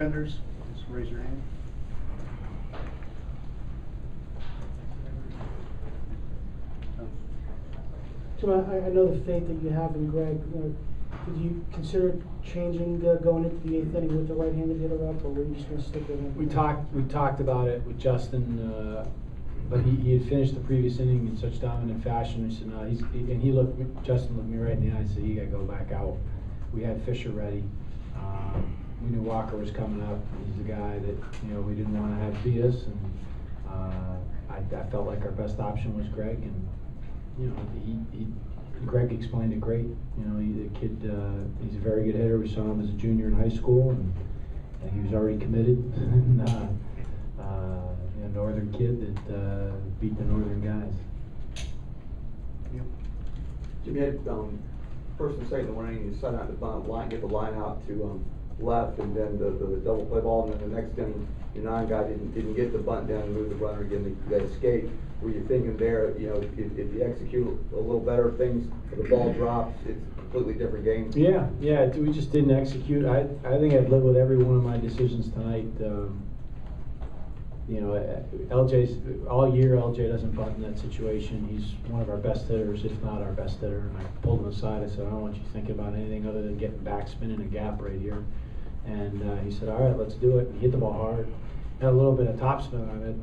Penders, just raise your hand. Jim, I know the faith that you have in Greg. Did you consider changing going into the 8th inning with the right-handed hitter up, or were you just going to stick with him? We talked about it with Justin, but he had finished the previous inning in such dominant fashion. He said, "No." Justin looked me right in the eye and said, "You got to go back out." We had Fisher ready. We knew Walker was coming up. He's the guy that we didn't want to have beat us, and I felt like our best option was Greg, and Greg explained it great. The kid, he's a very good hitter. We saw him as a junior in high school, and he was already committed. And, a Northern kid that beat the Northern guys. Yep. Jimmy had first and second one inning, you set out the bunt line, get the line out to left, and then the double play ball, and then the next inning, your non-guy didn't get the bunt down and move the runner again. They escaped. Were you thinking there, if you execute a little better things, if the ball drops, it's a completely different game? Yeah, we just didn't execute. I think I'd live with every one of my decisions tonight. LJ's all year. LJ doesn't bunt in that situation. He's one of our best hitters, if not our best hitter. And I pulled him aside. I said, "I don't want you thinking about anything other than getting back, spinning a gap right here." And he said, "All right, let's do it." And he hit the ball hard. Had a little bit of topspin on it,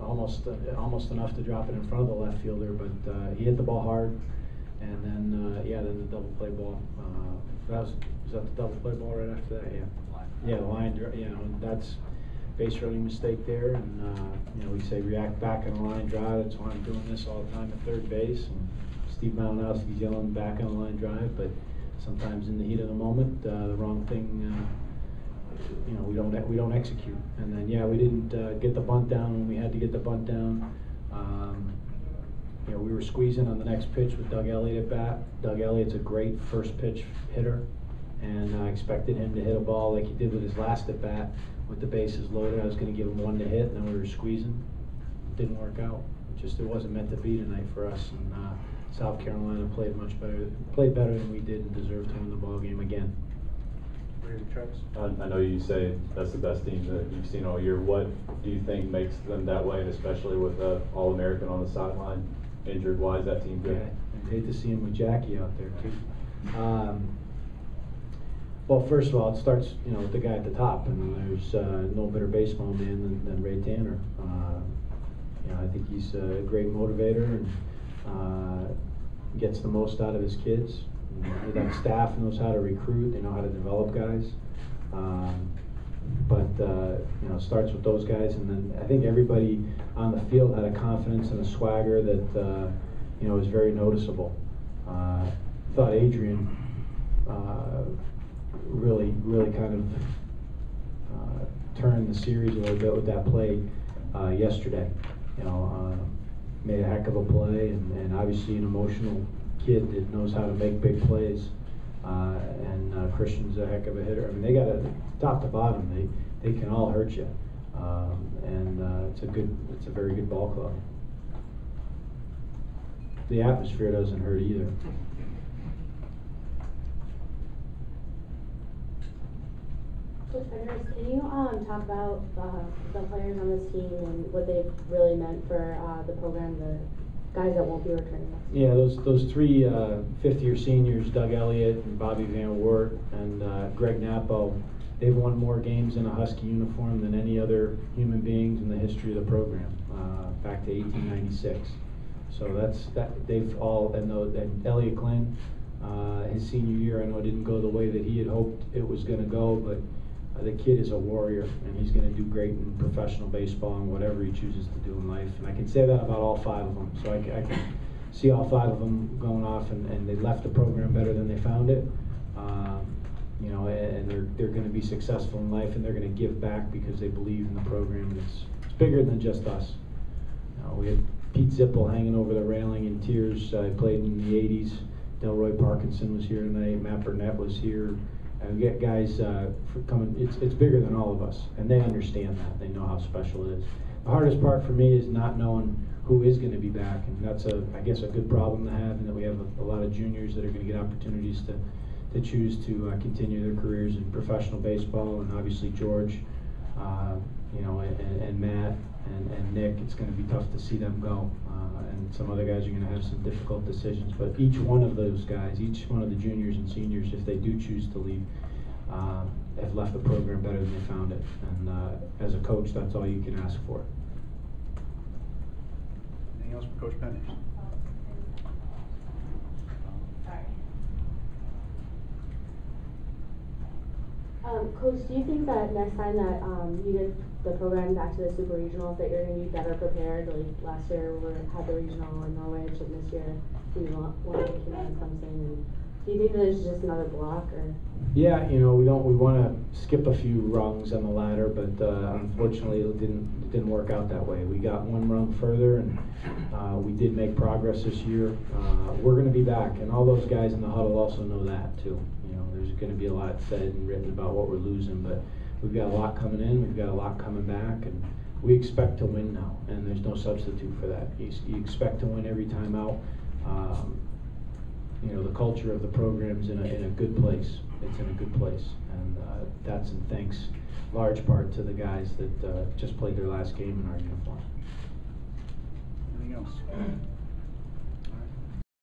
almost enough to drop it in front of the left fielder. But he hit the ball hard. And then then the double play ball. Was that the double play ball right after that? Yeah, the line. And that's base running mistake there, and we say react back on the line drive. That's why I'm doing this all the time at third base. And Steve Malinowski's yelling back on the line drive, but sometimes in the heat of the moment, the wrong thing. We don't execute. And then we didn't get the bunt down when we had to get the bunt down. We were squeezing on the next pitch with Doug Elliott at bat. Doug Elliott's a great first pitch hitter, and I expected him to hit a ball like he did with his last at bat. With the bases loaded, I was going to give him one to hit, and then we were squeezing. It didn't work out. It wasn't meant to be tonight for us. And South Carolina played better than we did, and deserved to win the ball game again. I know you say that's the best team that you've seen all year. What do you think makes them that way, and especially with All-American on the sideline, injured? Why is that team good? Yeah, I'd hate to see him with Jackie out there too. Well, first of all, it starts with the guy at the top, and there's no better baseball man than Ray Tanner. I think he's a great motivator and gets the most out of his kids. That staff knows how to recruit. They know how to develop guys. But it starts with those guys, and then I think everybody on the field had a confidence and a swagger that was very noticeable. I thought Adrian really kind of turned the series a little bit with that play yesterday. Made a heck of a play, and obviously an emotional kid that knows how to make big plays. And Christian's a heck of a hitter. I mean, they got top to bottom. They can all hurt you, and it's a very good ball club. The atmosphere doesn't hurt either. Coach Penders, can you talk about the players on this team and what they've really meant for the program, the guys that won't be returning next year? Yeah, those three fifth-year seniors, Doug Elliott and Bobby Van Wert and Greg Napo, they've won more games in a Husky uniform than any other human beings in the history of the program, back to 1896. So they've all, and Elliott Glenn, his senior year, I know it didn't go the way that he had hoped it was going to go, but the kid is a warrior, and he's going to do great in professional baseball and whatever he chooses to do in life. And I can say that about all five of them. So I can see all five of them going off, and they left the program better than they found it. And they're going to be successful in life, and they're going to give back because they believe in the program. And it's bigger than just us. We had Pete Zippel hanging over the railing in tears. He played in the 80s. Delroy Parkinson was here tonight. Matt Burnett was here. We get guys coming. It's bigger than all of us, and they understand that. They know how special it is. The hardest part for me is not knowing who is going to be back, and that's I guess a good problem to have, and that we have a lot of juniors that are going to get opportunities to that choose to continue their careers in professional baseball, and obviously George, and Matt and Nick. It's going to be tough to see them go, and some other guys are going to have some difficult decisions. But each one of those guys, each one of the juniors and seniors, if they do choose to leave, have left the program better than they found it. And as a coach, that's all you can ask for. Anything else for Coach Penders? Coach, do you think that next time that you get the program back to the super regionals that you're going to be better prepared? Like last year we had the regional in Norwich, and this year we won the King something. And do you think there's just another block, or? Yeah, we want to skip a few rungs on the ladder, but unfortunately it didn't work out that way. We got one rung further, and we did make progress this year. We're going to be back, and all those guys in the huddle also know that too. There's going to be a lot said and written about what we're losing, but we've got a lot coming in, we've got a lot coming back, and we expect to win now, and there's no substitute for that. You expect to win every time out. The culture of the program's in a good place. It's in a good place, and that's in thanks large part to the guys that just played their last game in our uniform. Anything else?